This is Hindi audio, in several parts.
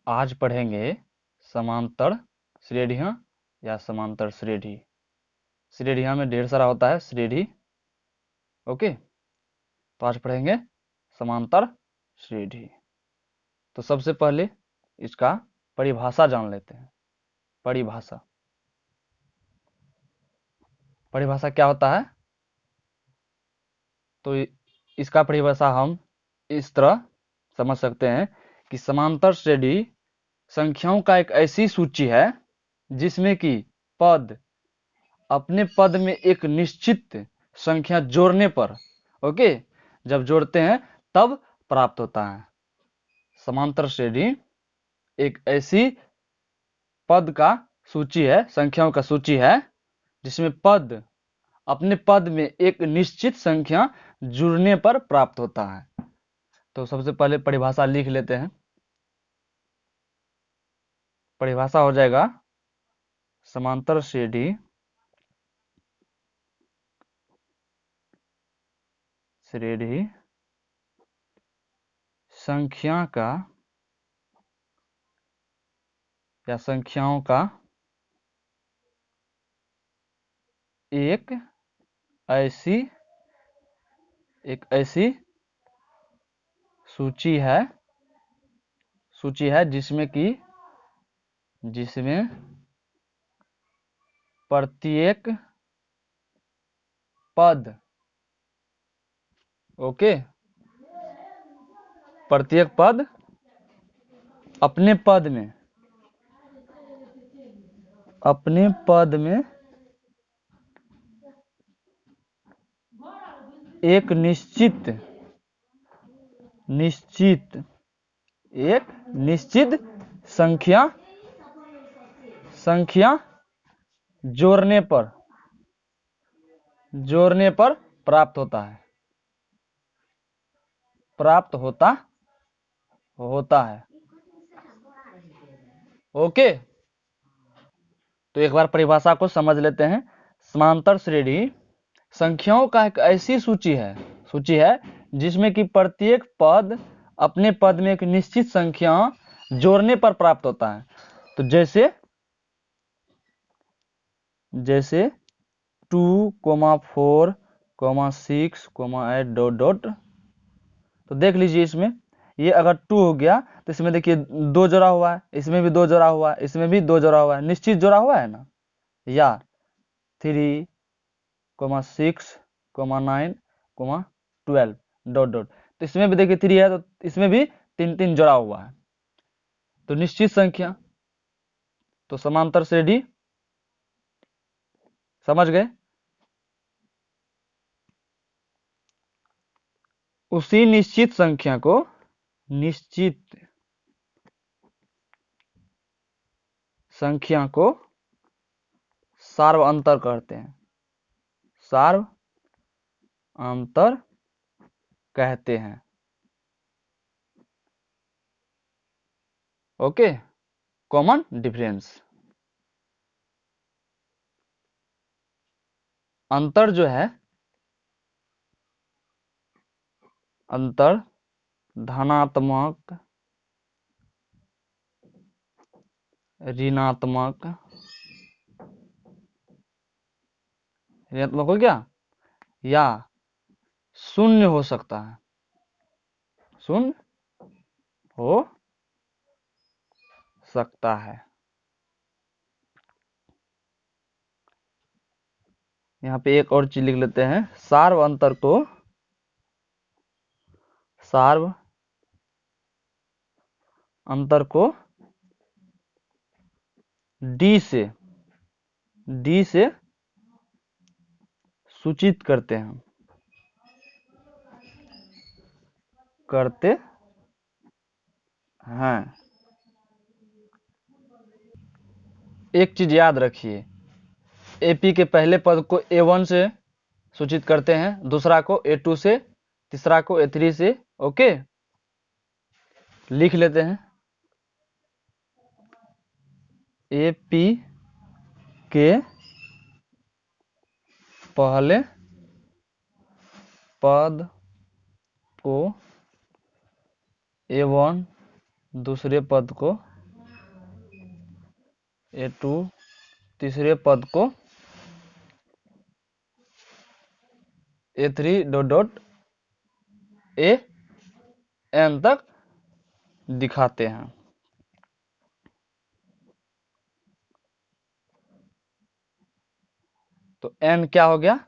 आज पढ़ेंगे समांतर श्रेणियां या समांतर श्रेणी। श्रेणियां में ढेर सारा होता है श्रेणी। ओके, तो आज पढ़ेंगे समांतर श्रेणी। तो सबसे पहले इसका परिभाषा जान लेते हैं। परिभाषा क्या होता है? तो इसका परिभाषा हम इस तरह समझ सकते हैं कि समांतर श्रेणी संख्याओं का एक ऐसी सूची है जिसमें कि पद अपने पद में एक निश्चित संख्या जोड़ने पर, ओके, जब जोड़ते हैं तब प्राप्त होता है। समांतर श्रेणी एक ऐसी पद का सूची है, संख्याओं का सूची है जिसमें पद अपने पद में एक निश्चित संख्या जुड़ने पर प्राप्त होता है। तो सबसे पहले परिभाषा लिख लेते हैं। परिभाषा हो जाएगा समांतर श्रेणी संख्या का या संख्याओं का एक ऐसी सूची है जिसमें प्रत्येक पद, ओके, प्रत्येक पद अपने पद में एक निश्चित संख्या जोड़ने पर प्राप्त होता है। ओके, तो एक बार परिभाषा को समझ लेते हैं। समांतर श्रेणी संख्याओं का एक ऐसी सूची है जिसमें कि प्रत्येक पद अपने पद में एक निश्चित संख्या जोड़ने पर प्राप्त होता है। तो जैसे 2, 4, 6, 8 ... तो देख लीजिए, इसमें ये अगर 2 हो गया तो इसमें देखिए 2 जोड़ा हुआ है, इसमें भी 2 जोड़ा हुआ है, इसमें भी 2 जोड़ा हुआ है, निश्चित जोड़ा हुआ है ना। या 3, 6, 9, 12 ... तो इसमें भी देखिए 3 है, तो इसमें भी 3 जोड़ा हुआ है, तो निश्चित संख्या। तो समांतर श्रेणी, समझ गए? उसी निश्चित संख्या को सार्वअंतर कहते हैं। सार्वअंतर कहते हैं। Okay, common difference. अंतर जो है, अंतर धनात्मक, ऋणात्मक हो गया, या शून्य हो सकता है। शून्य हो सकता है। यहाँ पे एक और चीज लिख लेते हैं। सार्वअंतर को डी से सूचित करते हैं। एक चीज याद रखिए, एपी के पहले पद को A1 से सूचित करते हैं, दूसरा को A2 से, तीसरा को A3 से। ओके, लिख लेते हैं। एपी के पहले पद को A1, दूसरे पद को A2 तीसरे पद को A3 डॉट डॉट AN तक दिखाते हैं। तो N क्या हो गया?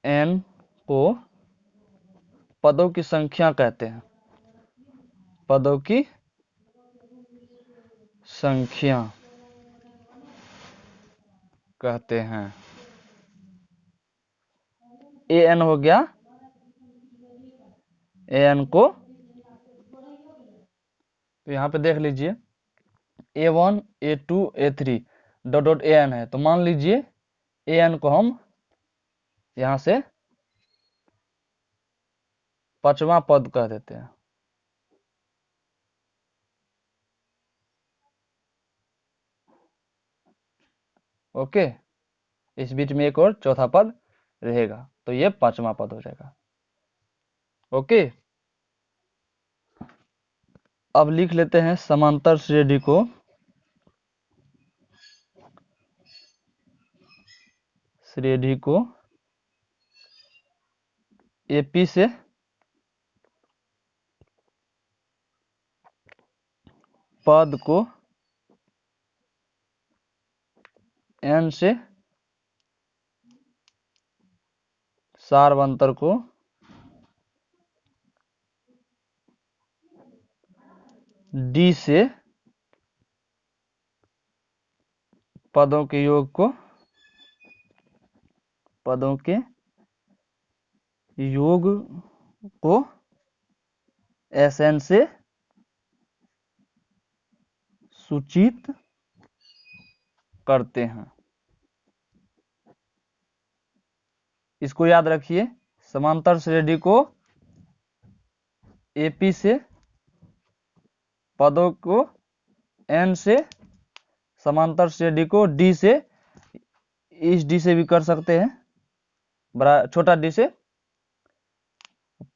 N को पदों की संख्या कहते हैं, पदों की संख्या कहते हैं। AN हो गया, AN को तो यहाँ पे देख लीजिए A1 A2 A3 dot dot AN है, तो मान लीजिए AN को हम यहाँ से 5वां पद कह देते हैं। ओके, इस बीच में एक और चौथा पद रहेगा, तो ये 5वां पद हो जाएगा। ओके, अब लिख लेते हैं समांतर श्रेणी को AP से पद को N से सारवंतर को D से पदों के योग को SN से सूचित करते हैं। इसको याद रखिए, समांतर श्रेणी को AP से पदों को N से, समांतर श्रेणी को D से, इस D से भी कर सकते हैं, बड़ा छोटा D से,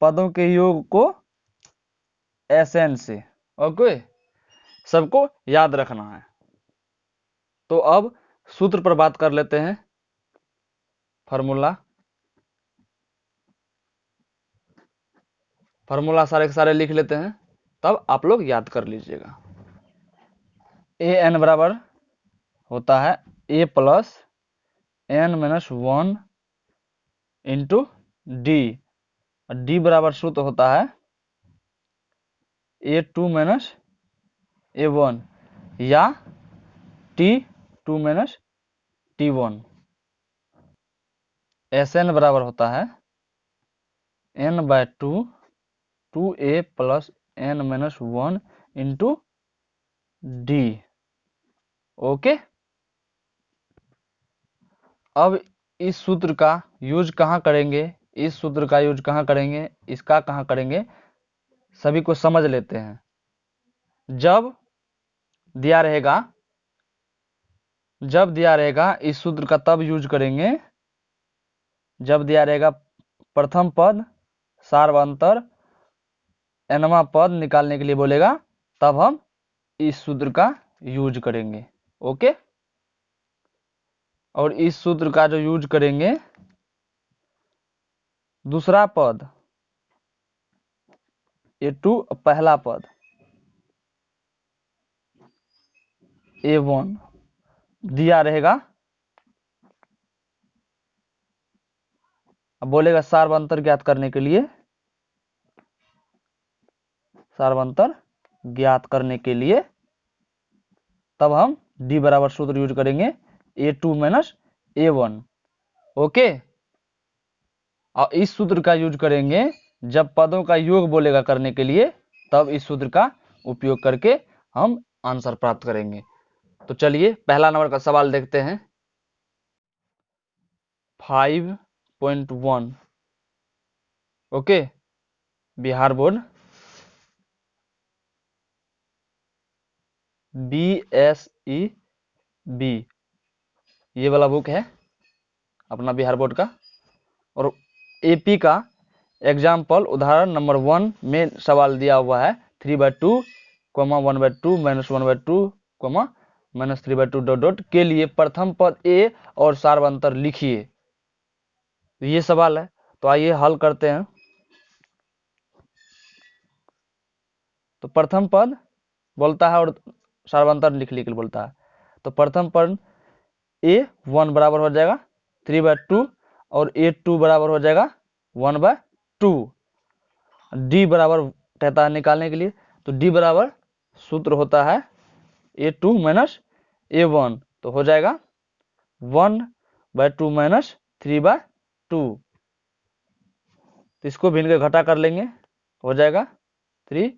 पदों के योग को SN से। ओके, सबको याद रखना है। तो अब सूत्र पर बात कर लेते हैं। फार्मूला सारे के सारे लिख लेते हैं, तब आप लोग याद कर लीजिएगा। AN बराबर होता है A plus N minus 1 into D। D बराबर सूत्र होता है A2 माइनस A1 या T2 माइनस T1। SN बराबर होता है N/2 2A plus N minus 1 into D। Okay, अब इस सूत्र का यूज कहाँ करेंगे, इसका कहाँ करेंगे, सभी को समझ लेते हैं। जब दिया रहेगा इस सूत्र का तब यूज करेंगे जब दिया रहेगा प्रथम पद सारवंतर nवां पद निकालने के लिए बोलेगा, तब हम इस सूत्र का यूज करेंगे। ओके, और इस सूत्र का जो यूज करेंगे, दूसरा पद A2 पहला पद A1 दिया रहेगा, अब बोलेगा सारवंतर ज्ञात करने के लिए, तब हम D बराबर सूत्र यूज करेंगे A2 माइनस A1। ओके, और इस सूत्र का यूज करेंगे जब पदों का योग बोलेगा करने के लिए, तब इस सूत्र का उपयोग करके हम आंसर प्राप्त करेंगे। तो चलिए पहला नंबर का सवाल देखते हैं। 5.1 ओके, बिहार बोर्ड BSEB ये वाला बुक है अपना बिहार बोर्ड का, और AP का एग्जाम्पल उदाहरण नंबर 1 में सवाल दिया हुआ है 3/2 comma 1/2 minus 1/2 comma minus 3/2 dot dot के लिए प्रथम पद ए और सार्वंतर लिखिए। तो ये सवाल है, तो आइए हल करते हैं। तो प्रथम पद बोलता है और सार्वंतर लिखने के लिए बोलता है। तो प्रथम पद a1 बराबर हो जाएगा 3/2 और a2 बराबर हो जाएगा 1/2। d बराबर कहता है निकालने के लिए, तो d बराबर सूत्र होता है a2 माइनस a1, तो हो जाएगा 1/2 माइनस 3/2। तो इसको भिन्न के घटा कर लेंगे, हो जाएगा 3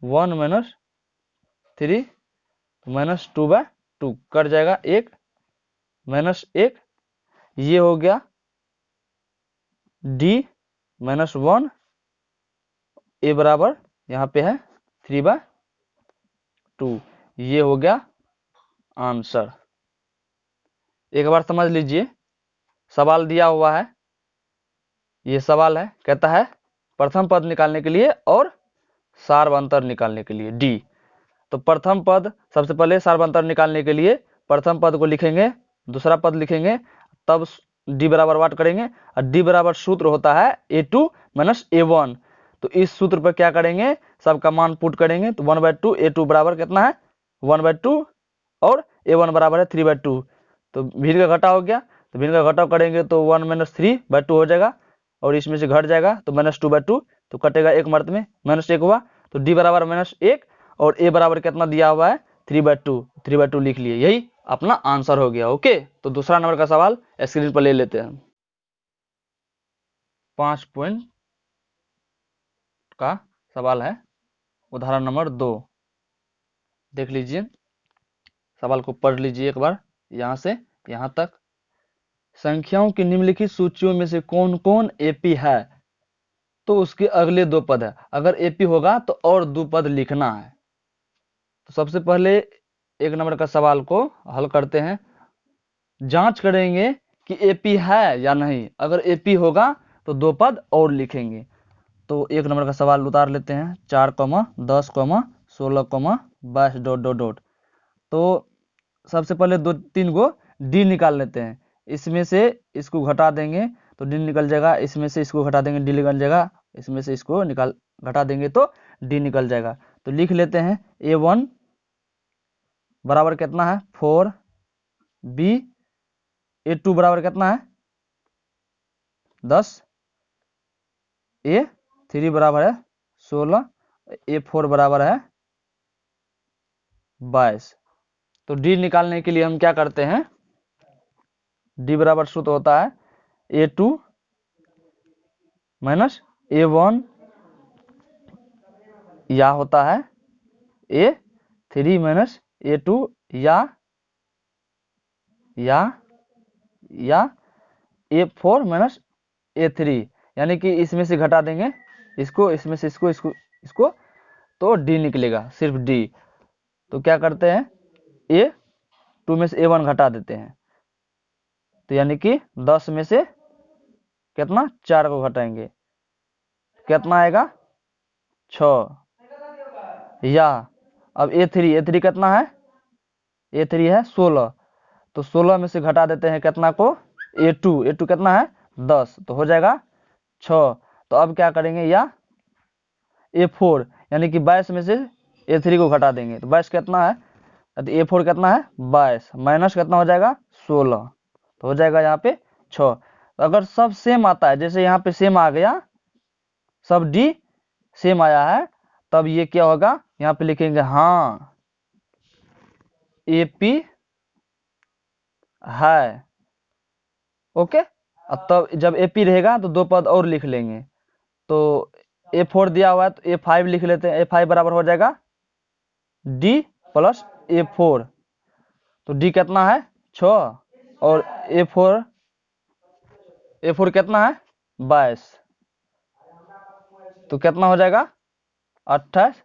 1 माइनस 3 माइनस 2/2 कट जाएगा 1 माइनस 1, ये हो गया d माइनस 1, a बराबर यहाँ पे है 3/2, ये हो गया आंसर। एक बार समझ लीजिए, सवाल दिया हुआ है, ये सवाल है, कहता है प्रथम पद निकालने के लिए और सार्वंतर निकालने के लिए d। तो प्रथम पद सबसे पहले सार्वंतर निकालने के लिए प्रथम पद को लिखेंगे, दूसरा पद लिखेंगे, तब d बराबर वाट करेंगे, और d बराबर सूत्र होता है a2 माइनस a1। तो इस सूत्र पर क्या करेंगे, सबका मान पुट करेंगे, तो 1/2 a2 बराबर कितना है 1/2 और a1 बराबर है 3/2। तो भिन्न का घटा हो गया, तो भिन्न का घटाव करेंगे तो 1 माइनस 3/2 हो जाएगा, और इसमें से घट जाएगा तो माइनस 2/2, तो कटेगा एक मर्द में माइनस 1 हुआ, तो d बराबर माइनस 1 और a बराबर कितना दिया हुआ है 3/2 लिख लिए, यही अपना आंसर हो गया। ओके, तो दूसरा नंबर का सवाल स्क्रीन पर ले लेते हैं। 5 पॉइंट का सवाल है, उदाहरण नंबर 2। देख लीजिए, सवाल को पढ़ लीजिए एक बार यहां से यहां तक। संख्याओं की निम्नलिखित सूचियों में से कौन कौन एपी है, तो उसके अगले दो पद है। अगर एपी होगा तो और दो पद लिखना है। तो सबसे पहले एक नंबर का सवाल को हल करते हैं, जांच करेंगे कि एपी है या नहीं। अगर एपी होगा तो दो पद और लिखेंगे। तो एक नंबर का सवाल उतार लेते हैं, 4, 10, 16, 22 डॉट डॉट डॉट। तो सबसे पहले 2-3 गो डी निकाल लेते हैं, इसमें से इसको घटा देंगे तो डी निकल जाएगा, इसमें से इसको घटा देंगे डी निकल जाएगा, इसमें से इसको घटा देंगे तो डी निकल जाएगा। तो लिख लेते हैं a1 बराबर कितना है 4, b a2 बराबर कितना है 10, a3 बराबर है 16, a4 बराबर है 22। तो डी निकालने के लिए हम क्या करते हैं, डी बराबर सूत्र होता है a2 माइनस a1 या होता है a3 माइनस a2 या a4 माइनस a3, यानी कि इसमें से घटा देंगे इसको, इसमें से इसको तो d निकलेगा, सिर्फ d। तो क्या करते हैं, a2 में से a1 घटा देते हैं, तो यानी कि 10 में से कितना 4 को घटाएंगे, कितना आएगा 6। या अब a3 कितना है, a3 है 16, तो 16 में से घटा देते हैं कितना को a2 कितना है 10, तो हो जाएगा 6। तो अब क्या करेंगे, या a4 यानी कि 22 में से a3 को घटा देंगे, तो 22 कितना है, तो a4 कितना है 22 माइनस कितना हो जाएगा 16, तो हो जाएगा यहाँ पे 6। तो अगर सब सेम आता है, जैसे यहाँ पे सेम आ गया, सब डी सेम आया है, तब ये क्या होगा, यहाँ पे लिखेंगे हाँ एपी है। ओके, तब जब एपी रहेगा तो दो पद और लिख लेंगे। तो a4 दिया हुआ है तो a5 लिख लेते हैं, a5 बराबर हो जाएगा d प्लस a4। तो d कितना है 6 और a4 कितना है 22, तो कितना हो जाएगा 28।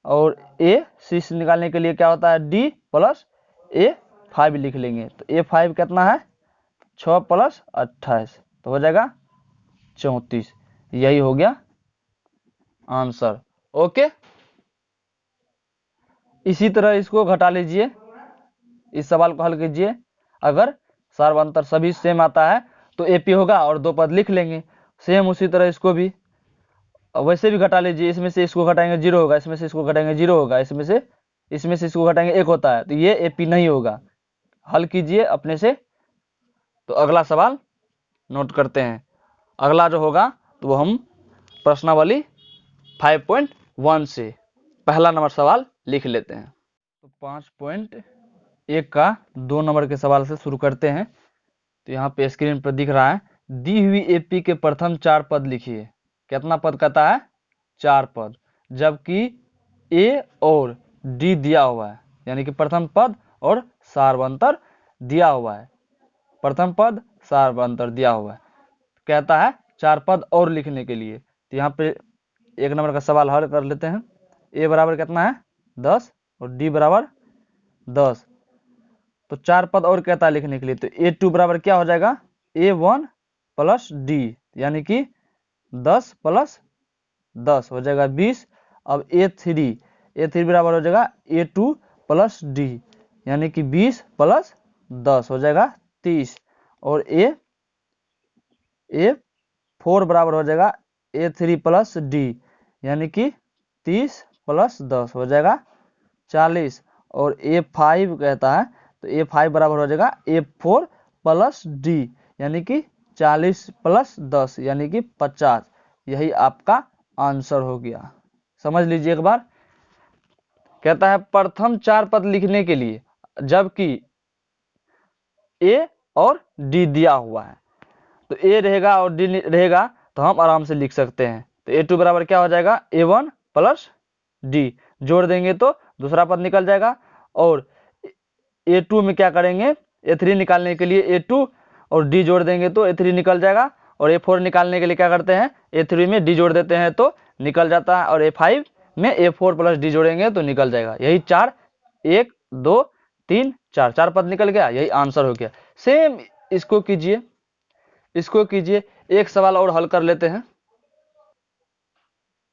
और a6 निकालने के लिए क्या होता है d प्लस a5 लिख लेंगे, तो a5 कितना है 6 प्लस 28, तो हो जाएगा 34। यही हो गया आंसर। ओके, इसी तरह इसको घटा लीजिए, इस सवाल को हल कीजिए। अगर सार्वंतर सभी सेम आता है तो एपी होगा और 2 पद लिख लेंगे। सेम उसी तरह इसको भी वैसे भी घटा लीजिए, इसमें से इसको घटाएंगे 0 होगा, इसमें से इसको घटाएंगे 0 होगा, इसमें से इसको घटाएंगे 1 होता है, तो ये एपी नहीं होगा। हल कीजिए अपने से। तो अगला सवाल नोट करते हैं। अगला जो होगा तो वो हम प्रश्नावली 5.1 से पहला नंबर सवाल लिख लेते हैं। तो 5.1 का 2 नंबर के सवाल से शुरू करते हैं। तो यहाँ पे स्क्रीन पर दिख रहा है, दी हुई एपी के प्रथम 4 पद लिखिए। कितना पद कहता है? 4 पद, जबकि ए और डी दिया हुआ है, यानी कि प्रथम पद और सार्वंतर दिया हुआ है। प्रथम पद सार्वंतर दिया हुआ है, कहता है 4 पद और लिखने के लिए। तो यहाँ पे 1 नंबर का सवाल हल कर लेते हैं। ए बराबर कितना है? 10 और डी बराबर 10। तो 4 पद और कहता है लिखने के लिए, तो A2 बराबर क्या हो जाएगा? A1 प्लस डी, यानी कि 10 प्लस 10 हो जाएगा 20। अब A3 बराबर हो जाएगा A2 प्लस डी, यानी कि 20 प्लस 10 हो जाएगा 30। और A4 बराबर हो जाएगा A3 प्लस डी, यानी कि 30 प्लस 10 हो जाएगा 40। और A5 कहता है, तो A5 बराबर हो जाएगा A4 प्लस डी, यानी कि 40 प्लस 10 यानी कि 50। यही आपका आंसर हो गया। समझ लीजिए एक बार। कहता है प्रथम 4 पद लिखने के लिए, जबकि ए और डी दिया हुआ है। तो ए रहेगा और डी रहेगा तो हम आराम से लिख सकते हैं। तो A2 बराबर क्या हो जाएगा? A1 प्लस डी, जोड़ देंगे तो दूसरा पद निकल जाएगा। और A2 में क्या करेंगे? A3 निकालने के लिए A2 और D जोड़ देंगे तो A3 निकल जाएगा। और A4 निकालने के लिए क्या करते हैं? A3 में D जोड़ देते हैं तो निकल जाता है। और A5 में A4 प्लस D जोड़ेंगे तो निकल जाएगा। यही 4, 1 2 3 4 4 पद निकल गया। यही आंसर हो गया। सेम इसको कीजिए। एक सवाल और हल कर लेते हैं।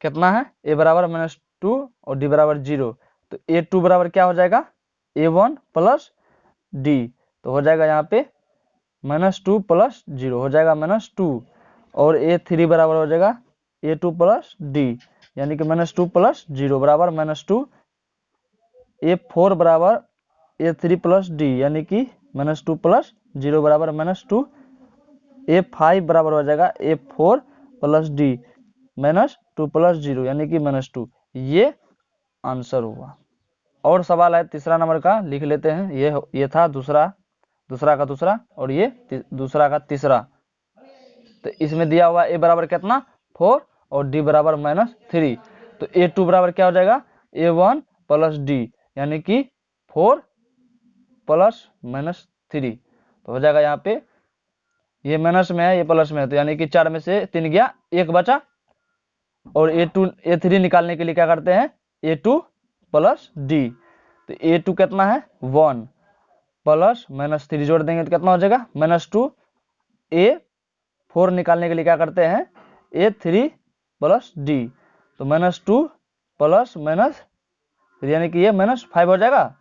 कितना है? A बराबर -2 और D बराबर 0। तो A2 बराबर क्या हो जाएगा? A1 प्लस डी, तो हो जाएगा यहाँ पे -2 प्लस 0 हो जाएगा -2। और A3 बराबर हो जाएगा A2 प्लस डी, यानी कि -2 प्लस 0 बराबर -2। A4 बराबर A3 प्लस डी, यानी कि -2 प्लस 0 बराबर -2। A5 बराबर हो जाएगा A4 प्लस डी -2 प्लस 0, यानी कि -2। ये आंसर हुआ। और सवाल है तीसरा नंबर का, लिख लेते हैं। ये था दूसरा का दूसरा और ये दूसरा का तीसरा। तो इसमें दिया हुआ A बराबर कितना? 4 और D बराबर -3। तो A2 बराबर क्या हो जाएगा? A1 प्लस डी, यानी कि 4 प्लस -3। तो हो जाएगा यहाँ पे, ये माइनस में है ये प्लस में है, तो यानी कि 4 में से 3 गया, 1 बचा। और A3 निकालने के लिए क्या करते हैं? A2 plus D. तो A2 कितना है? 1 प्लस -3 जोड़ देंगे तो कितना हो जाएगा? -2। A4 निकालने के लिए क्या करते हैं? A3 plus D. तो -2 प्लस -3, यानी कि ये -5 हो जाएगा।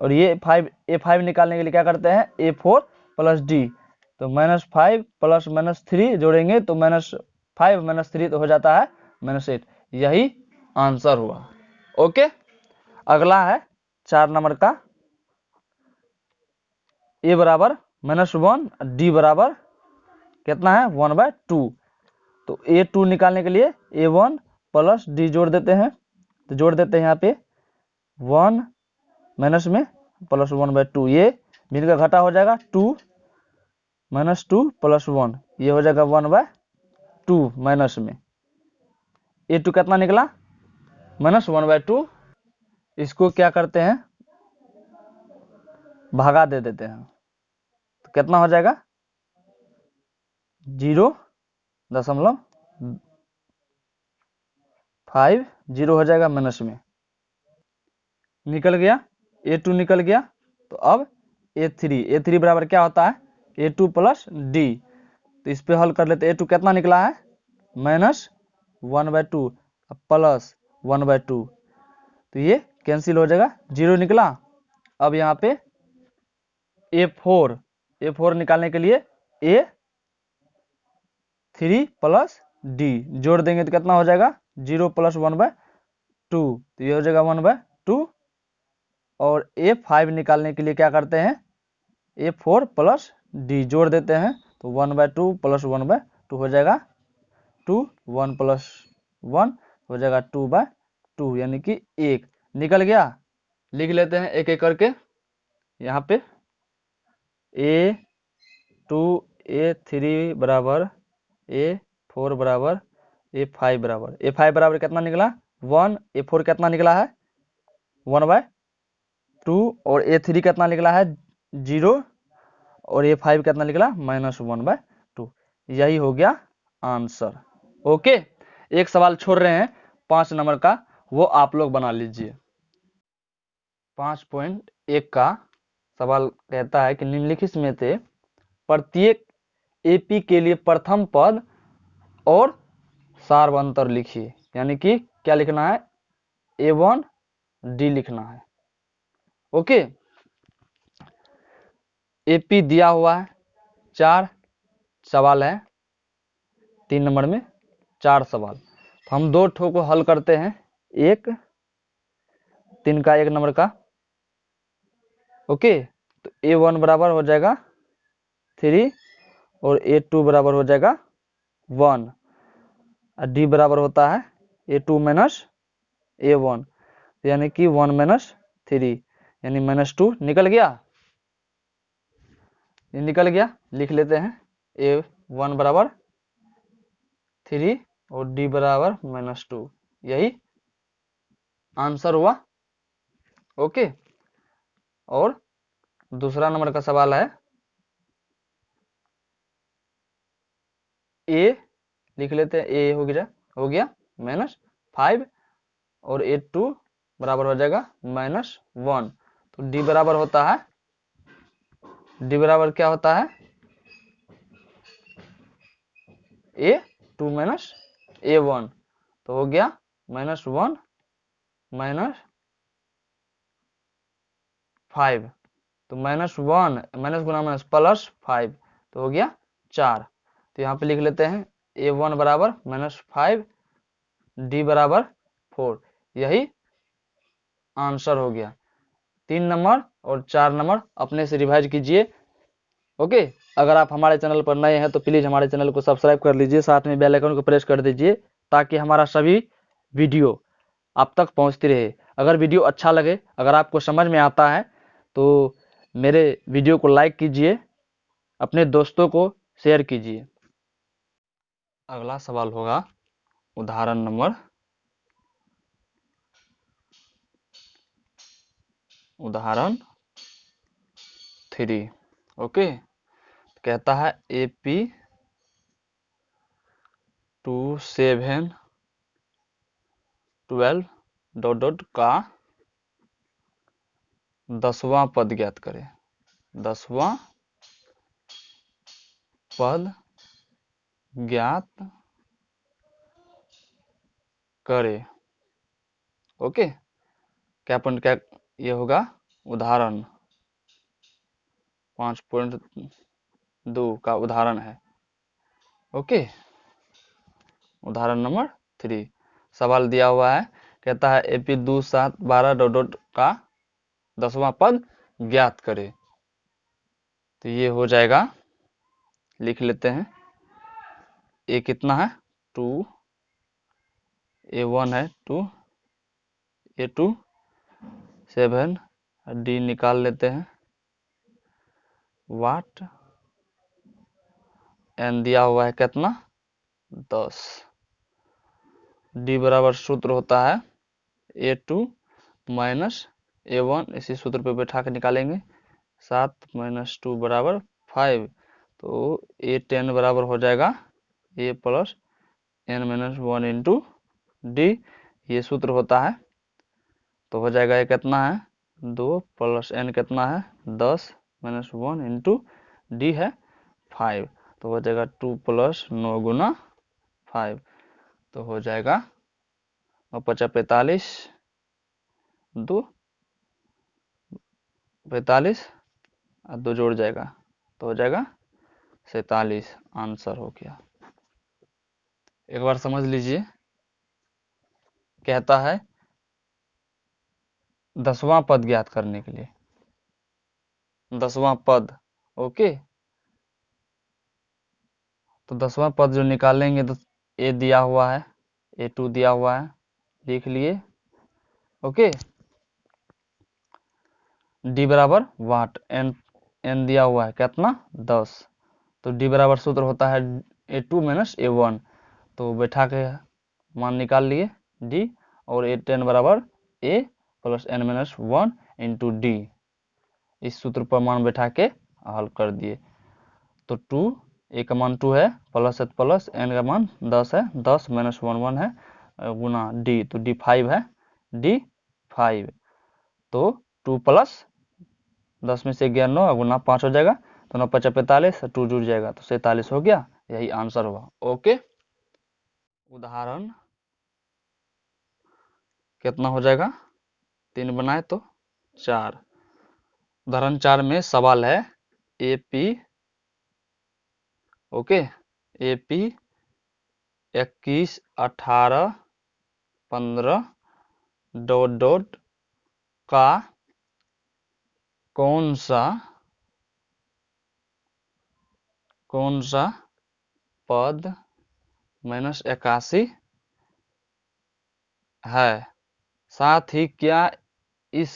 और ये A5 निकालने के लिए क्या करते हैं? A4 plus D. तो -5 प्लस -3 जोड़ेंगे तो -5 -3 तो हो जाता है -8। यही आंसर हुआ। ओके, अगला है 4 नंबर का। A बराबर -1, D बराबर कितना है? 1/2। तो A2 निकालने के लिए A1 प्लस D जोड़ देते हैं। तो जोड़ देते हैं यहाँ पे 1 माइनस में प्लस 1/2। ये भिन्न का घटा हो जाएगा 2 -2 प्लस 1, ये हो जाएगा 1/2 माइनस में। A2 कितना निकला? -1/2। इसको क्या करते हैं? भागा दे देते हैं। तो कितना हो जाएगा? 0.50 हो जाएगा माइनस में, निकल गया। A2 निकल गया। तो अब A3 बराबर क्या होता है? A2 plus D. तो इस पे हल कर लेते। A2 कितना निकला है? -1/2 प्लस 1/2, तो ये कैंसिल हो जाएगा, 0 निकला। अब यहाँ पे A4 निकालने के लिए A3 प्लस D जोड़ देंगे तो कितना हो जाएगा, 0 प्लस 1/2, तो ये हो जाएगा 1/2। और A5 निकालने के लिए क्या करते हैं, A4 प्लस D जोड़ देते हैं, तो 1/2 प्लस 1/2 हो जाएगा 2, 1 प्लस 1 हो जाएगा 2/2, यानी कि 1 निकल गया। लिख लेते हैं एक एक करके। यहाँ पे A2 A3 बराबर A4 बराबर A5 बराबर, A5 बराबर कितना निकला 1, A4 कितना निकला है 1/2, और A3 कितना निकला है 0, और A5 कितना निकला -1/2। यही हो गया आंसर। ओके, एक सवाल छोड़ रहे हैं 5 नंबर का, वो आप लोग बना लीजिए। 5.1 का सवाल कहता है कि निम्नलिखित में से प्रत्येक एपी के लिए प्रथम पद और सार्वंतर लिखिए, यानी कि क्या लिखना है, A1 D लिखना है। ओके, एपी दिया हुआ है, 4 सवाल है, 3 नंबर में 4 सवाल, तो हम 2 ठो को हल करते हैं, 3 का 1 नंबर का। ओके, तो A1 बराबर हो जाएगा 3 और A2 बराबर हो जाएगा 1, और D बराबर होता है A2 माइनस A1, यानी कि 1 - 3 यानी -2 निकल गया। ये निकल गया, लिख लेते हैं A1 बराबर 3 और D बराबर -2, यही आंसर हुआ। ओके, और दूसरा नंबर का सवाल है, A लिख लेते हैं, A हो गया -5, और A2 बराबर हो जाएगा -1, तो D बराबर होता है, D बराबर क्या होता है A2 माइनस A1, तो हो गया -1 -5, तो -1 माइनस गुना माइनस +5, तो हो गया 4। तो यहाँ पे लिख लेते हैं A1 बराबर -5, D बराबर 4, यही आंसर हो गया। 3 नंबर और 4 नंबर अपने से रिवाइज कीजिए। ओके, अगर आप हमारे चैनल पर नए हैं तो प्लीज़ हमारे चैनल को सब्सक्राइब कर लीजिए, साथ में बेल आइकन को प्रेस कर दीजिए, ताकि हमारा सभी वीडियो आप तक पहुंचती रहे। अगर वीडियो अच्छा लगे, अगर आपको समझ में आता है, तो मेरे वीडियो को लाइक कीजिए, अपने दोस्तों को शेयर कीजिए। अगला सवाल होगा उदाहरण नंबर 3। ओके, कहता है AP 27 12 ... का 10वां पद ज्ञात करें। 10वां पद ज्ञात करे। ओके, क्या ये होगा उदाहरण 5.2 का उदाहरण है। ओके, उदाहरण नंबर 3 सवाल दिया हुआ है, कहता है AP 2 7 12 ... का 10वां पद ज्ञात करे। तो ये हो जाएगा, लिख लेते हैं, A कितना है 2, A1 है 2, A2 7, D निकाल लेते हैं, वाट N दिया हुआ है कितना 10, D बराबर सूत्र होता है A2 माइनस A1, इसी सूत्र पे बैठा के निकालेंगे, 7 - 2 बराबर 5, तो A10 बराबर हो जाएगा A plus N - 1 into D, ये सूत्र होता है। तो हो जाएगा ये कितना है 2 प्लस N कितना है 10 - 1 इंटू D है 5, तो हो जाएगा 2 प्लस 9 गुना 5, तो हो जाएगा 45 2 45 और 2 जोड़ जाएगा तो हो जाएगा 47। आंसर हो गया। एक बार समझ लीजिए, कहता है 10वां पद ज्ञात करने के लिए। 10वां पद, ओके। तो 10वां पद जो निकालेंगे तो ए दिया हुआ है, A2 दिया हुआ है, लिख लिए, ओके। डी बराबर वाट, एन दिया हुआ है कितना 10, तो डी बराबर सूत्र होता है A2 माइनस A1, तो बैठा के मान निकाल लिए डी, और A10 बराबर A plus n minus 1 into D, इस सूत्र पर मान बैठा के हल कर दिए। तो 2, ए का मान 2 है, प्लस है प्लस, एन का मान 10 है, 10 माइनस 1 1 है, गुना डी, तो डी 5 है, डी 5, तो 2 प्लस 10 में से 11 9 गुना 5 हो जाएगा, तो 9 5 45, 2 जुड़ जाएगा तो 47 हो गया। यही आंसर हुआ, ओके। उदाहरण कितना हो जाएगा, 3 बनाए तो 4। उदाहरण 4 में सवाल है AP, okay, AP 21 18 15 dot dot का कौन सा पद -81 है, साथ ही क्या इस,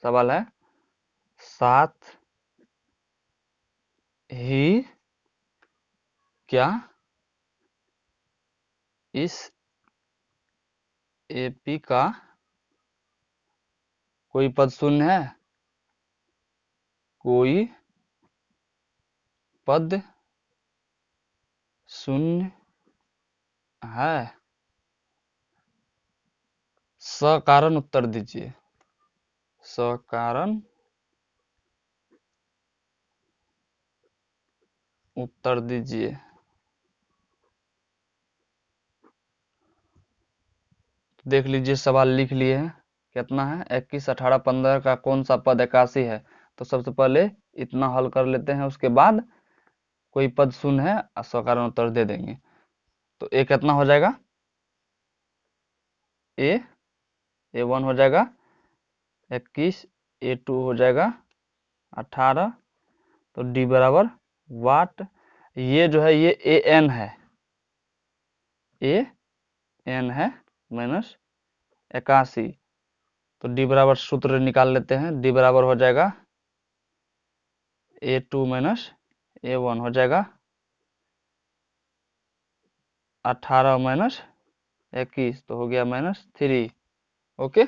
सवाल है साथ ही क्या इस AP का कोई पद शून्य है, कोई पद शून्य है, सकारण उत्तर दीजिए, सकारण उत्तर दीजिए। देख लीजिए, सवाल लिख लिए हैं, कितना है 21 18 15 का कौन सा पद 81 है, तो सबसे पहले इतना हल कर लेते हैं, उसके बाद कोई पद शून्य है और सकारण उत्तर दे देंगे। तो ए कितना हो जाएगा, A1 हो जाएगा 21, A2 हो जाएगा 18, तो डी बराबर वाट, ये जो है ये AN है, AN है माइनस 81, तो डी बराबर सूत्र निकाल लेते हैं, डी बराबर हो जाएगा A2 माइनस A1 हो जाएगा 18 माइनस 21, तो हो गया -3, ओके।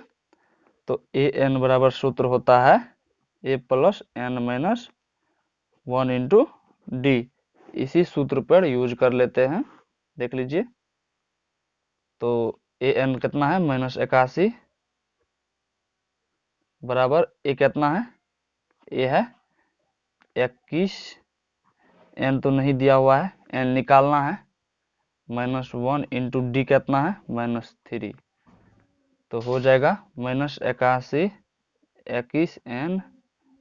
तो AN बराबर सूत्र होता है A plus n minus 1 into D, इसी सूत्र पर यूज कर लेते हैं, देख लीजिए। तो AN कितना है -81 बराबर A कितना है, A है 21, n तो नहीं दिया हुआ है, n निकालना है, -1 इंटू डी कितना है -3, तो हो जाएगा -81 21 n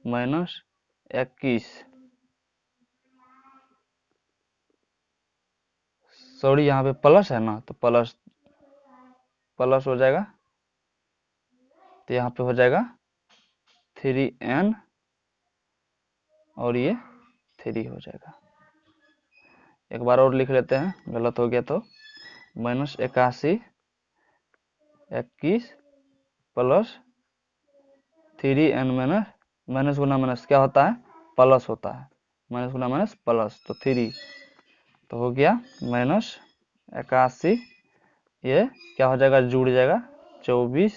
-21, सॉरी यहाँ पे प्लस है ना, तो प्लस हो जाएगा, तो यहाँ पे हो जाएगा 3n और ये 3 हो जाएगा। एक बार और लिख लेते हैं, गलत हो गया तो -81 21 प्लस 3n माइनस गुना माइनस क्या होता है, प्लस होता है, माइनस गुना माइनस प्लस, तो 3, तो हो गया -81, ये क्या हो जाएगा, जुड़ जाएगा 24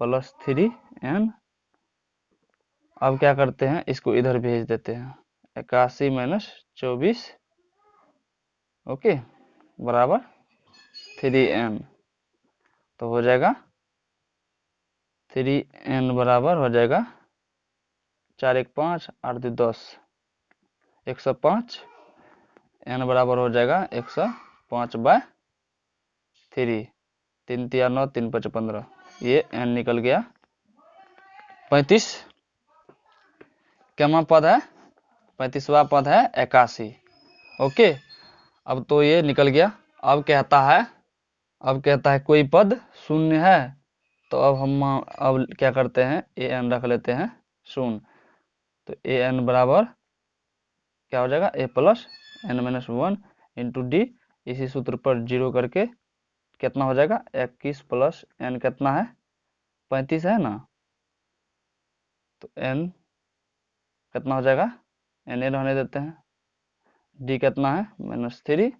प्लस 3n। अब क्या करते हैं, इसको इधर भेज देते हैं, 81 माइनस 24, ओके, बराबर 3n, तो हो जाएगा 3n बराबर हो जाएगा 4 1 5 8 2 10, 105, n बराबर हो जाएगा 105/3, 3 3 9 3 5 15, ये n निकल गया 35। क्या पद है? 35वां पद है 81। ओके, अब तो ये निकल गया। अब कहता है कोई पद शून्य है, तो अब हम क्या करते हैं, an रख लेते हैं शून्य। तो an बराबर क्या हो जाएगा, a plus n-1 into D. इसी सूत्र पर जीरो करके कितना हो जाएगा, 21 प्लस n कितना है, 35 है ना, तो n कितना हो जाएगा, n रहने देते हैं, d कितना है -3।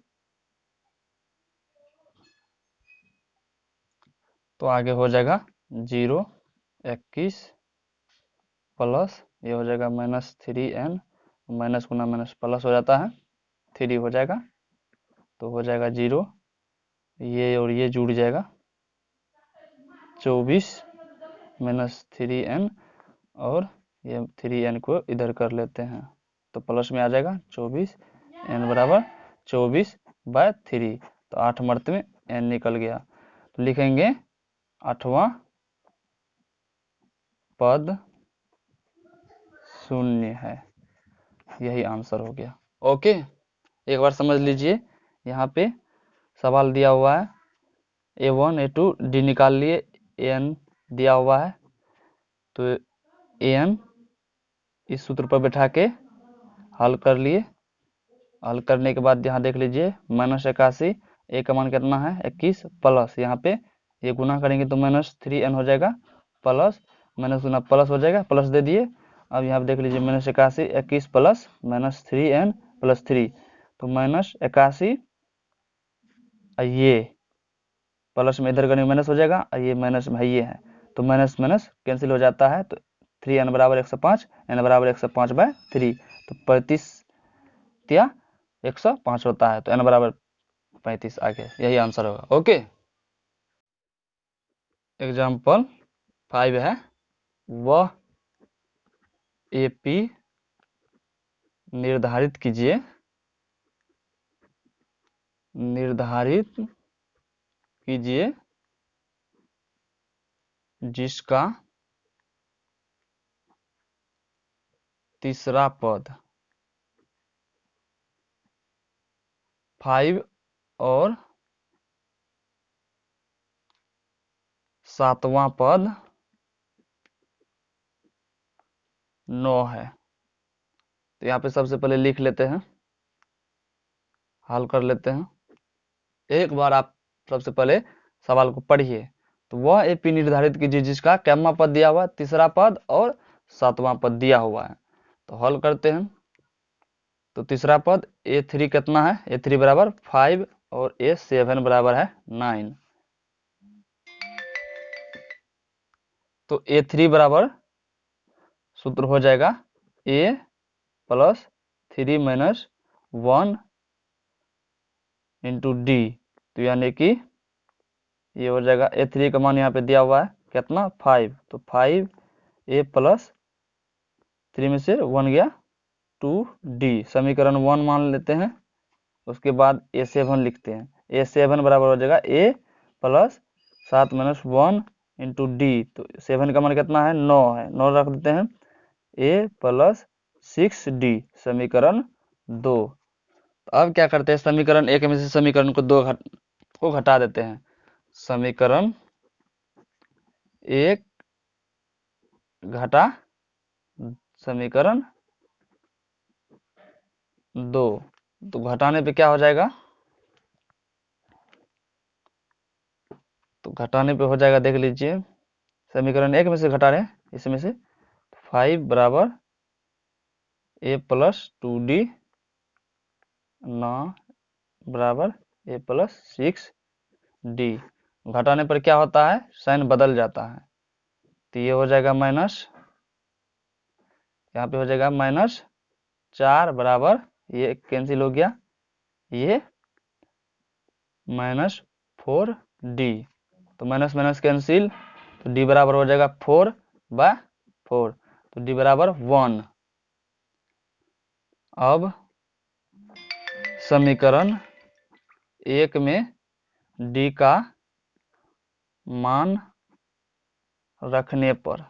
तो आगे हो जाएगा 0 21 प्लस ये हो जाएगा -3n, माइनस गुना माइनस प्लस हो जाता है, 3 हो जाएगा, तो हो जाएगा 0, ये और ये जुड़ जाएगा 24 -3n, और ये 3n को इधर कर लेते हैं तो प्लस में आ जाएगा 24, n बराबर 24/3। तो 8 मर्त में n निकल गया, तो लिखेंगे 8वां पद शून्य है। यही आंसर हो गया। ओके, एक बार समझ लीजिए, यहाँ पे सवाल दिया हुआ है a1 a2 d निकाल लिए, an दिया हुआ है, तो an इस सूत्र पर बैठा के हल कर लिए। हल करने के बाद यहाँ देख लीजिए -81, a का मान कितना है 21, प्लस यहाँ पे ये गुना करेंगे तो -3n हो जाएगा, प्लस माइनस गुना प्लस हो जाएगा, प्लस दे दिए। अब यहाँ पे देख लीजिए -81 21 प्लस -3n प्लस 3, तो -81, ये प्लस में इधर करने माइनस हो जाएगा, ये माइनस में ये है, तो माइनस माइनस कैंसिल हो जाता है, तो 3n बराबर 105, n बराबर 105/3, तो 35 या 105 होता है, तो n बराबर 35 आ गया। यही आंसर होगा। ओके, एग्जाम्पल 5 है, वह AP निर्धारित कीजिए जिसका तीसरा पद 5 और 7वां पद 9 है। तो यहाँ पे सबसे पहले लिख लेते हैं, हल कर लेते हैं। एक बार आप सबसे पहले सवाल को पढ़िए। तो वह AP निर्धारित कीजिए जिसका कैमा पद दिया हुआ है, तीसरा पद और 7वां पद दिया हुआ है। तो हल करते हैं। तो तीसरा पद A3 कितना है, A3 बराबर 5 और A7 बराबर है 9। तो A3 बराबर सूत्र हो जाएगा A plus 3 minus 1 into D. तो यानी कि ये हो जाएगा A3 का मान यहाँ पे दिया हुआ है कितना 5, तो 5 A प्लस 3 में से 1 गया 2D, समीकरण 1 मान लेते हैं। उसके बाद A7 लिखते हैं, A7 बराबर हो जाएगा A plus 7 minus 1 into D. तो 7 का मान कितना है 9 है, 9 रख देते हैं, A प्लस 6D, समीकरण 2। तो अब क्या करते हैं, समीकरण 1 में से समीकरण को 2 को घटा देते हैं। समीकरण 1 घटा समीकरण 2, तो घटाने पे क्या हो जाएगा, तो घटाने पे हो जाएगा, देख लीजिए, समीकरण 1 में से घटा रहे हैं, इसमें से 5 बराबर A प्लस 2D 9 बराबर A प्लस 6D। घटाने पर क्या होता है, साइन बदल जाता है, तो ये हो जाएगा माइनस, यहाँ पे हो जाएगा -4 बराबर, ये कैंसिल हो गया, ये -4D। तो माइनस माइनस कैंसिल, तो D बराबर हो जाएगा 4/4, तो D बराबर 1। अब समीकरण 1 में D का मान रखने पर,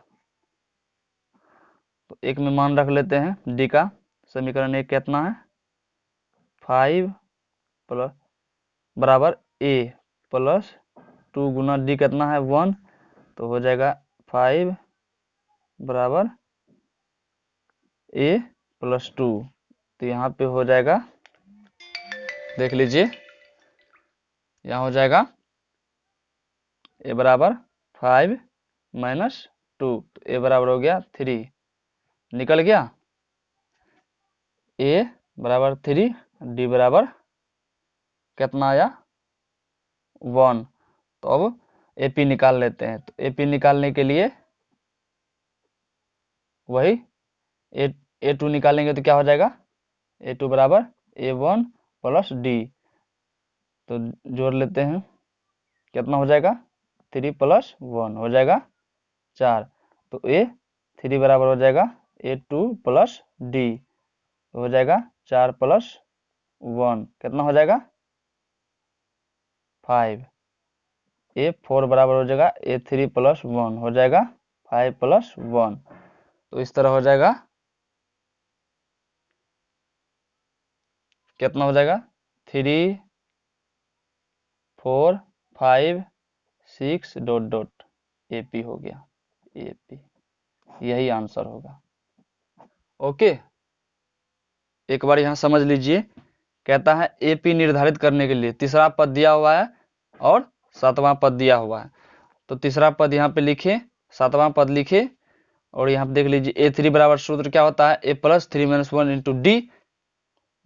तो एक में मान रख लेते हैं डी का। समीकरण एक कितना है, 5 प्लस बराबर ए प्लस 2 गुना डी कितना है 1, तो हो जाएगा 5 बराबर ए प्लस 2। तो यहाँ पे हो जाएगा, देख लीजिए, यहाँ हो जाएगा ए बराबर 5 माइनस 2, तो ए बराबर हो गया 3, निकल गया ए बराबर 3, डी बराबर कितना आया 1। तो अब एपी निकाल लेते हैं। तो एपी निकालने के लिए वही ए टू निकालेंगे तो क्या हो जाएगा, ए टू बराबर A1 प्लस डी। तो जोड़ लेते हैं, कितना हो जाएगा 3 प्लस 1 हो जाएगा 4। तो A3 बराबर हो जाएगा A2 प्लस डी, तो हो जाएगा 4 प्लस 1 कितना हो जाएगा 5। A4 बराबर हो जाएगा A3 प्लस 1 हो जाएगा 5 प्लस 1। तो इस तरह हो जाएगा, कितना हो जाएगा 3 4 5 6 डॉट डॉट एपी हो गया, एपी यही आंसर होगा। ओके, एक बार यहाँ समझ लीजिए, कहता है एपी निर्धारित करने के लिए तीसरा पद दिया हुआ है और सातवां पद दिया हुआ है। तो तीसरा पद यहाँ पे लिखे, सातवां पद लिखे, और यहाँ पे देख लीजिए A3 बराबर सूत्र क्या होता है, A plus 3 minus 1 into D.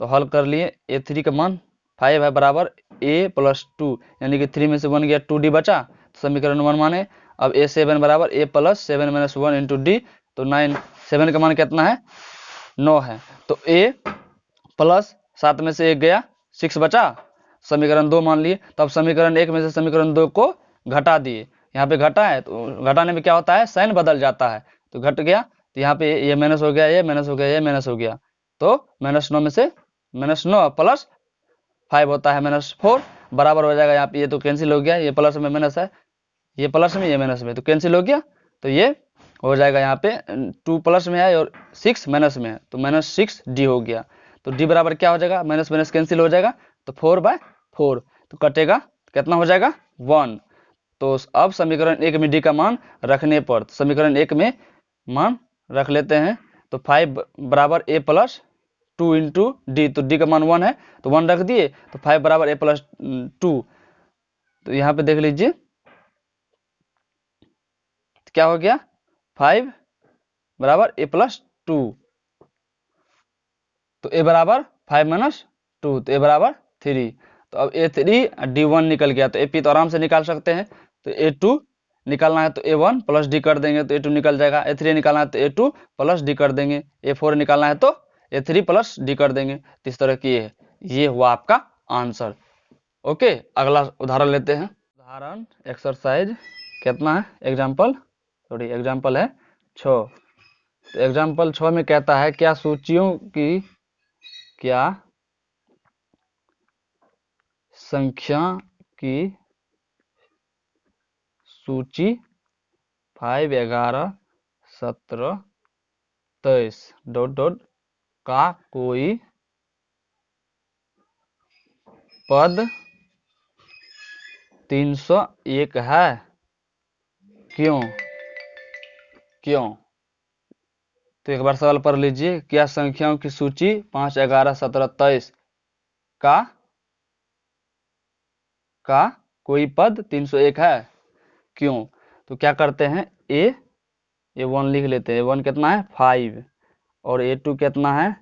तो हल कर लिए, A3 का मान 5 है बराबर A प्लस 2, यानी कि 3 में से 1 गया 2D बचा, तो समीकरण 1 माने। अब A7 बराबर A plus 7 minus 1 into D, तो 9, 7 का मान कितना है 9 है। तो A प्लस 7 में से 1 गया 6 बचा, समीकरण 2 मान लिए। तो अब समीकरण 1 में से समीकरण 2 को घटा दिए, यहाँ पे घटा है तो घटाने में क्या होता है, साइन बदल जाता है, तो घट गया। तो यहाँ पे ये माइनस हो गया, ये माइनस हो गया, ये माइनस हो गया, तो -9 में से -9 प्लस 5 होता है -4 बराबर हो जाएगा। यहाँ पे ये तो कैंसिल हो गया, ये प्लस में माइनस है, ये प्लस में ये माइनस में, तो कैंसिल हो गया। तो ये हो जाएगा, यहाँ पे 2 प्लस में है और 6 माइनस में है, तो -6D हो गया। तो डी बराबर क्या हो जाएगा, माइनस माइनस कैंसिल हो जाएगा, तो 4/4, तो कटेगा, कितना हो जाएगा 1। तो अब समीकरण 1 में डी का मान रखने पर, तो समीकरण 1 में मान रख लेते हैं। तो 5 बराबर A प्लस 2 इंटू डी, तो डी का मान 1 है, तो 1 रख दिए, तो 5 बराबर A प्लस 2। तो यहाँ पे देख लीजिए क्या हो गया, 5 बराबर A प्लस 2, तो A बराबर 5 माइनस 2, तो A बराबर 3। तो अब A3 D1 निकल गया, तो AP तो आराम से निकाल सकते हैं। तो A2 निकालना है तो A1 प्लस डी कर देंगे, तो A2 निकल जाएगा। A3 निकालना है तो A2 प्लस डी कर देंगे। A4 निकालना है तो A3 प्लस डी कर देंगे। तो इस तरह की ये हुआ आपका आंसर। ओके, अगला उदाहरण लेते हैं। उदाहरण एक्सरसाइज कितना है, एग्जाम्पल है 6। तो एग्जाम्पल 6 में कहता है, क्या संख्याओं की सूची 5 11 17 23 डॉट डॉट का कोई पद 301 है, क्यों। तो एक बार सवाल पढ़ लीजिए, क्या संख्याओं की सूची 5 11 17 23 का कोई पद 301 है, क्यों। तो क्या करते हैं, A1 लिख लेते हैं। A1 कितना है 5 और A2 कितना है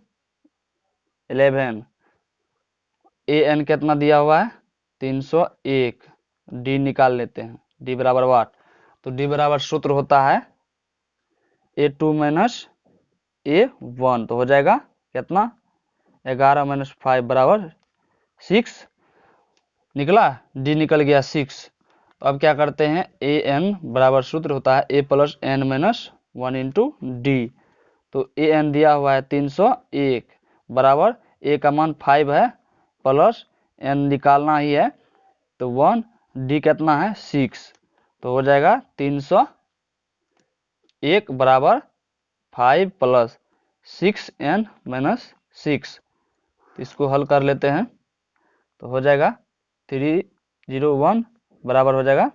11, AN कितना दिया हुआ है 301, D निकाल लेते हैं, D बराबर 8। तो D बराबर सूत्र होता है A2 माइनस A1, तो हो जाएगा कितना 11 माइनस 5 बराबर 6, निकला, D निकल गया 6। तो अब क्या करते हैं, AN बराबर सूत्र होता है A plus N minus 1 into D. तो AN दिया हुआ है 301 बराबर A का मान 5 है प्लस N निकालना ही है, तो 1, D कितना है 6, तो हो जाएगा 300 1 बराबर 5 प्लस 6n माइनस 6। तो इसको हल कर लेते हैं तो हो जाएगा 301 बराबर हो जाएगा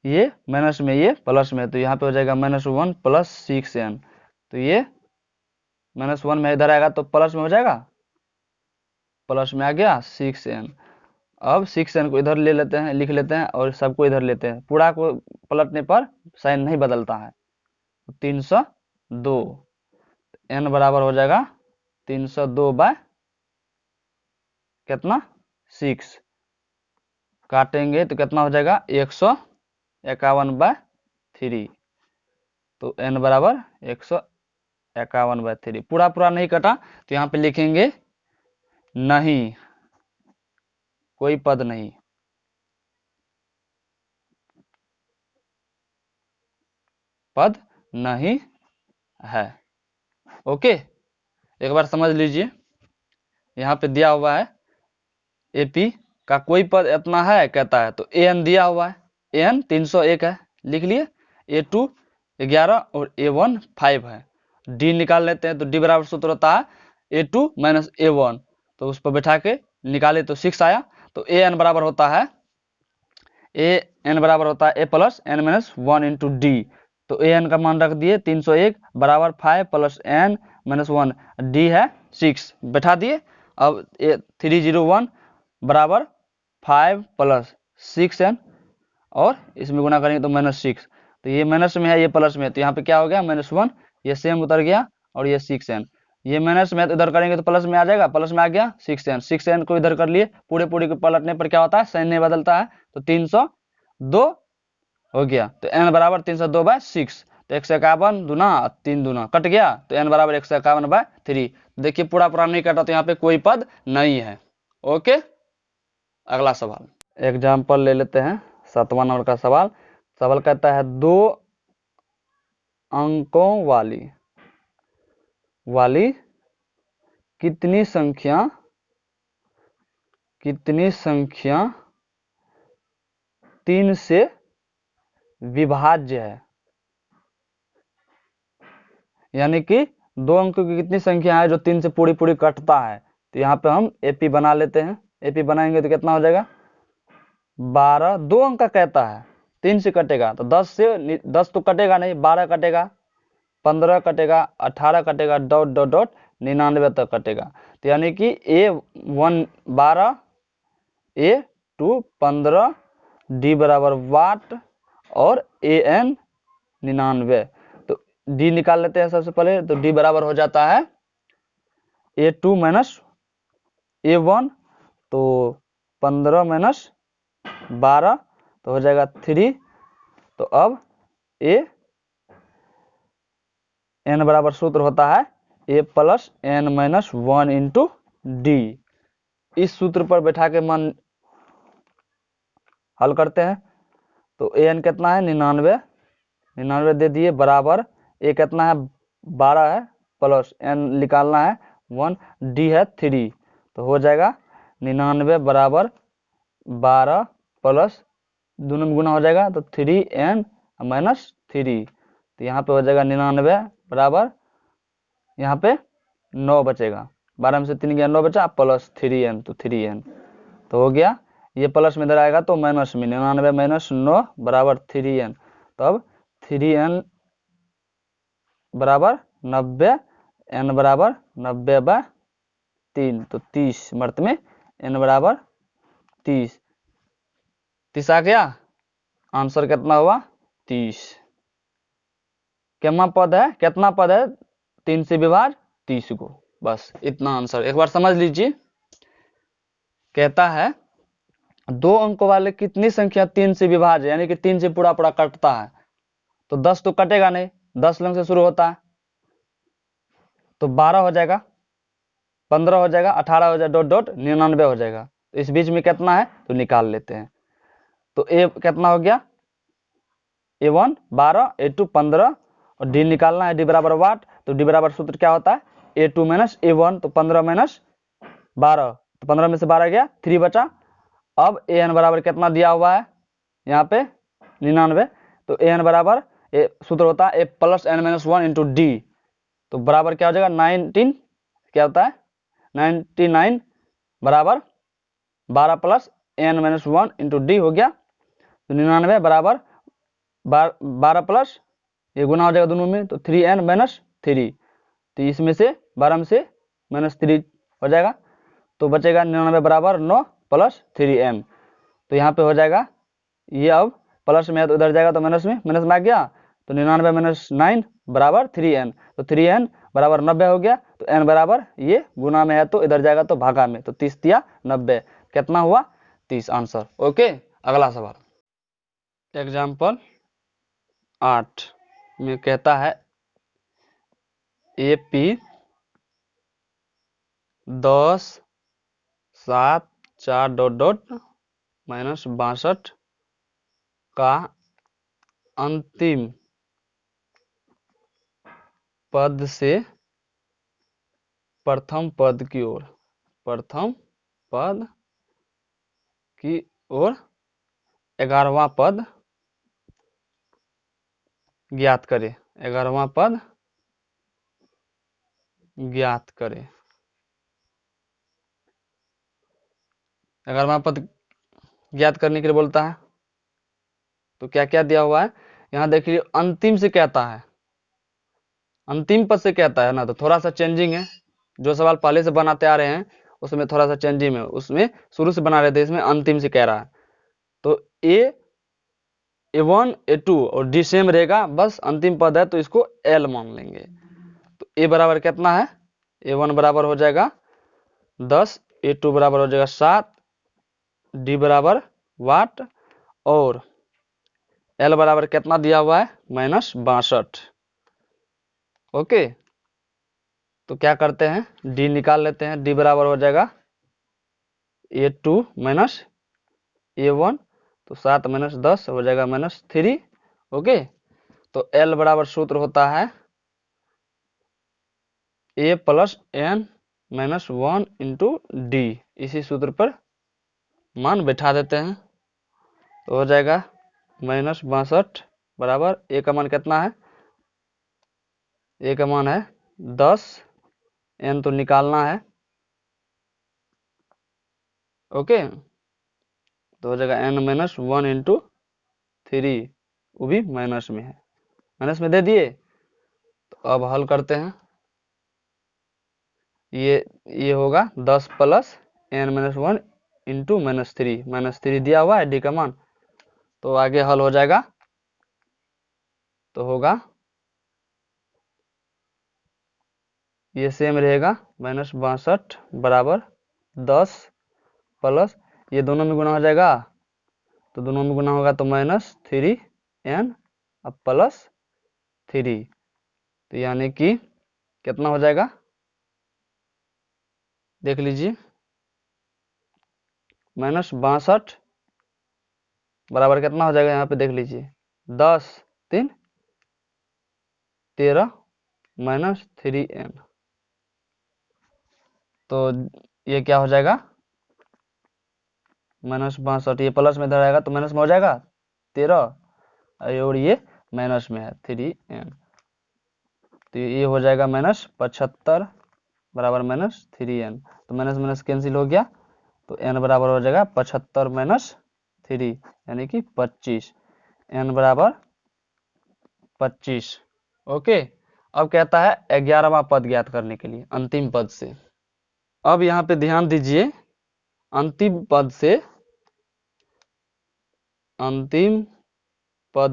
ये माइनस में ये प्लस में, तो यहाँ पे हो जाएगा -1 प्लस 6n। तो ये -1 में इधर आएगा तो प्लस में हो जाएगा, प्लस में आ गया 6n। अब 6n को इधर ले लेते हैं, लिख लेते हैं और सबको इधर लेते हैं। पूरा को पलटने पर साइन नहीं बदलता है। 302 n बराबर हो जाएगा 302 बाय कितना 6, काटेंगे तो कितना हो जाएगा 151/3। तो n बराबर 151/3। पूरा पूरा नहीं कटा तो यहाँ पे लिखेंगे नहीं, कोई पद नहीं। पद नहीं है। ओके, एक बार समझ लीजिए, यहाँ पे दिया हुआ है एपी का कोई पद इतना है कहता है, तो an दिया हुआ है, an 301 है, लिख लिए। a2 11 और a1 5 है। d निकाल लेते हैं तो d बराबर सूत्र होता है a2 माइनस a1, तो उस पर बैठा के निकाले तो 6 आया। तो an बराबर होता है a plus n minus 1 into D. तो an का मान रख दिए 301 बराबर 5 प्लस n माइनस 1, d है 6, बैठा दिए। अब 301 बराबर 5 प्लस 6n और इसमें गुना करेंगे तो -6। तो ये माइनस में है, ये प्लस में है, तो यहाँ पे क्या हो गया -1, ये सेम उतर गया और ये 6n। ये माइनस में है तो इधर करेंगे तो प्लस में आ जाएगा, प्लस में आ गया 6n को इधर कर लिए। पूरे को पलटने पर क्या होता है, साइन नहीं बदलता है। तो 302 हो गया, तो n बराबर 302/6। तो 151 दूना 3 दूना कट गया, तो n बराबर 151/3। देखिए पूरा पूरा नहीं कटा तो यहाँ पे कोई पद नहीं है। ओके, अगला सवाल एग्जाम्पल ले लेते हैं। 7वां नंबर का सवाल कहता है 2 अंकों वाली कितनी संख्या 3 से विभाज्य है। यानी कि 2 अंकों की कितनी संख्या है जो 3 से पूरी कटता है। तो यहाँ पे हम एपी बना लेते हैं। एपी बनाएंगे तो कितना हो जाएगा 12। 2 अंक का कहता है 3 से कटेगा तो 10 तो कटेगा नहीं, 12 कटेगा, 15 कटेगा, 18 कटेगा, डॉट डॉट डॉट 99 तक कटेगा। तो यानी कि A1 12, A2 15, D बराबर वाट और AN 99। तो D निकाल लेते हैं सबसे पहले। तो D बराबर हो जाता है A2 माइनस A1, तो 15 माइनस 12 तो हो जाएगा 3। तो अब n बराबर सूत्र होता है a plus n minus 1 into D. इस सूत्र पर बैठा के मान हल करते हैं। तो an कितना है 99 दे दिए, बराबर a कितना है 12 है, प्लस n निकालना है 1, d है 3। तो हो जाएगा 99 बराबर 12 प्लस दोनों में गुना हो जाएगा तो 3n माइनस 3। तो यहाँ पे हो जाएगा 99 बराबर, यहाँ पे 9 बचेगा, 12 में से 3 गया 9 बचा, प्लस 3n, तो 3n तो हो गया। ये प्लस में इधर आएगा तो माइनस में 99 माइनस 9 बराबर 3n। तो अब 3n बराबर 90, n बराबर 90/3, तो 30 मर्त में n बराबर 30 आ गया। आंसर कितना हुआ 30। कितना पद है 3 से विभाज्य 30 को, बस इतना आंसर। एक बार समझ लीजिए, कहता है 2 अंकों वाले कितनी संख्या 3 से विभाज्य, यानी कि 3 से पूरा कटता है। तो 10 तो कटेगा नहीं, 10 लंग से शुरू होता है, तो 12 हो जाएगा, 15 हो जाएगा, 18 हो जाएगा, डॉट डॉट 99 हो जाएगा। तो इस बीच में कितना है तो निकाल लेते हैं। तो ए कितना हो गया A1 12, A2 15 और D निकालना है, D बराबर वाट। तो D बराबर सूत्र क्या होता है A2 माइनस A1, तो 15 माइनस 12, तो 15 में से 12 गया, 3 बचा। अब AN बराबर कितना दिया हुआ है यहाँ पे 99, तो AN बराबर ये सूत्र होता है A plus N minus 1 into D. तो बराबर क्या हो जाएगा 19, क्या होता है 99 बराबर 12 plus N minus 1 into d हो गया। तो 99 बराबर 12 प्लस ये गुना हो जाएगा दोनों में, तो 3n माइनस 3। तो इसमें से 12 में से माइनस 3 हो जाएगा, तो बचेगा 99 बराबर 9 प्लस 3n। तो यहाँ पे हो जाएगा ये, अब प्लस में है तो उधर जाएगा तो माइनस में आ गया। तो 99 माइनस 9 बराबर 3n। तो 3n बराबर 90 हो गया। तो n बराबर ये गुना में है तो इधर जाएगा तो भागा में, तो 30 तिया 90, कितना हुआ 30 आंसर। ओके, अगला सवाल एग्जाम्पल 8 में कहता है AP 10 7 4 डॉट डॉट माइनस 62 का अंतिम पद से प्रथम पद की ओर 11वां पद ज्ञात करे। 11वां पद ज्ञात करे। 11वां पद ज्ञात करने के लिए बोलता है। तो क्या क्या दिया हुआ है यहाँ देखिए, अंतिम से कहता है, अंतिम पद से कहता है ना, तो थोड़ा सा चेंजिंग है। जो सवाल पहले से बनाते आ रहे हैं उसमें थोड़ा सा चेंजिंग है, उसमें शुरू से बना रहे थे, इसमें अंतिम से कह रहा है। तो A1 A2 और D सेम रहेगा, बस अंतिम पद है तो इसको L मान लेंगे। तो A बराबर कितना है, A1 बराबर हो जाएगा 10, A2 बराबर हो जाएगा 7, D बराबर वाट, और L बराबर कितना दिया हुआ है माइनस 62। ओके, तो क्या करते हैं D निकाल लेते हैं। D बराबर हो जाएगा A2 माइनस A1, तो 7 माइनस 10 हो जाएगा माइनस 3। ओके, तो L बराबर सूत्र होता है A plus N minus 1 into D. इसी सूत्र पर मान बैठा देते हैं, तो हो जाएगा माइनस 62 बराबर A का मान कितना है, A का मान है 10, N तो निकालना है। ओके, तो हो जाएगा N माइनस 1 इंटू 3, वो भी माइनस में है, माइनस में दे दिए। तो अब हल करते हैं। ये होगा 10 plus N minus 1 into minus 3 दिया हुआ है D का मान। तो आगे हल हो जाएगा, तो होगा ये सेम रहेगा माइनस 62 बराबर 10 प्लस ये दोनों में गुना हो जाएगा, तो दोनों में गुना होगा तो माइनस 3n अब प्लस 3, तो यानी कि कितना हो जाएगा देख लीजिए, माइनस 62 बराबर कितना हो जाएगा यहाँ पे देख लीजिए, 10 3 13 माइनस 3n। तो ये क्या हो जाएगा माइनस 62, ये प्लस में इधर आएगा तो माइनस में हो जाएगा 13, और ये माइनस में है 3n। तो ये हो जाएगा माइनस 75 बराबर माइनस 3n। तो माइनस माइनस कैंसिल हो गया, तो n बराबर हो जाएगा 75 माइनस 3 यानी कि 25, n बराबर 25। ओके, अब कहता है 11वां पद ज्ञात करने के लिए अंतिम पद से। अब यहाँ पे ध्यान दीजिए, अंतिम पद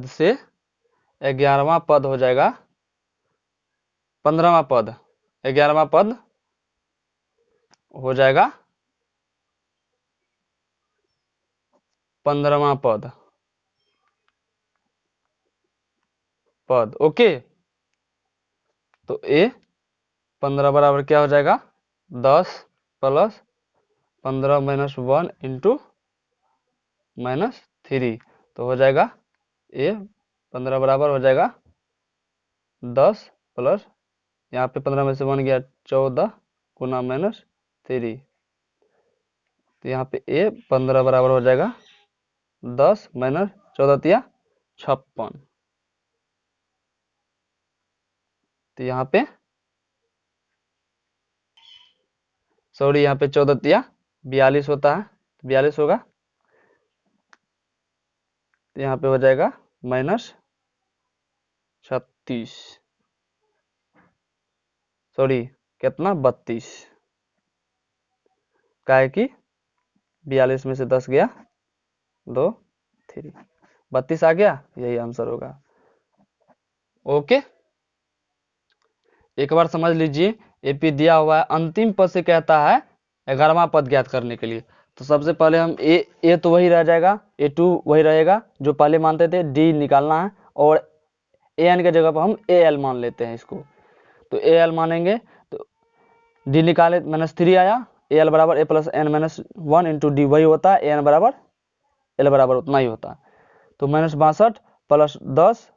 से 11वां पद हो जाएगा 15वां पद, 11वां पद हो जाएगा 15वां पद। ओके, तो A 15 बराबर क्या हो जाएगा 10 प्लस 15 माइनस 1 इंटू माइनस 3, तो हो जाएगा A 15 बराबर हो जाएगा 10 प्लस यहाँ पे 15 में से 1 गया 14 गुना माइनस 3, तो यहाँ पे A 15 बराबर हो जाएगा 10 माइनस 14 तिया 56। तो यहाँ पे सॉरी यहाँ पे 14 तिया 42 होता है, 42 होगा। तो यहाँ पे हो जाएगा -36, सॉरी कितना 32, का है कि 42 में से 10 गया 2 3 32 आ गया, यही आंसर होगा। ओके, एक बार समझ लीजिए, एपी दिया हुआ है, अंतिम पद से कहता है 11वां पद ज्ञात करने के लिए। तो सबसे पहले हम ए तो वही रह जाएगा, A2 वही रहेगा जो पहले मानते थे, डी निकालना है और AN के जगह पर हम AL मान लेते हैं इसको। तो AL मानेंगे तो डी निकाले -3 आया, AL बराबर A plus N -1 into D वही होता है, AN बराबर L बराबर उतना ही होता है। तो -62 प्लस 10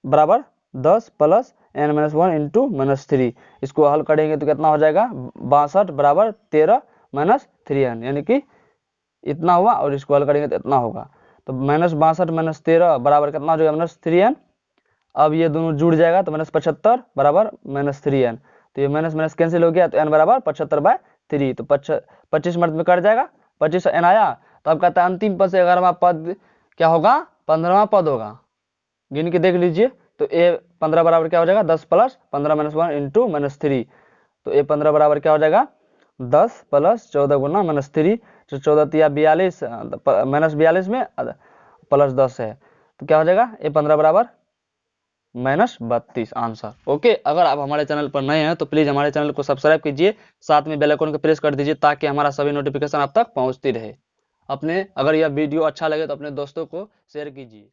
बराबर 10 प्लस n-1 इंटू -3, इसको हल करेंगे तो कितना हो जाएगा 62 बराबर 13 -3n, यानी कि इतना हुआ, और इसको हल करेंगे तो इतना होगा। तो -62 -13 बराबर कितना हो जाएगा -3n। अब ये दोनों जुड़ जाएगा तो -75 बराबर -3n, तो ये माइनस कैंसिल हो गया, तो n बराबर 75/3, तो 25 मर्द में कट जाएगा, 25 n आया। तो अब कहता है अंतिम पद से 11वां पद क्या होगा, 15वां पद होगा। गिन के देख लीजिए, तो ए 15 बराबर क्या हो जाएगा 10 प्लस 15 -1 इंटू -3, तो ए 15 बराबर क्या हो जाएगा 10 प्लस 14 गुना -3, तो 14 तिया 42, -42 में प्लस 10 है, तो क्या हो जाएगा ए 15 बराबर -32 आंसर। ओके, अगर आप हमारे चैनल पर नए हैं तो प्लीज हमारे चैनल को सब्सक्राइब कीजिए, साथ में बेल आइकन को प्रेस कर दीजिए ताकि हमारा सभी नोटिफिकेशन आप तक पहुंचती रहे। अगर यह वीडियो अच्छा लगे तो अपने दोस्तों को शेयर कीजिए।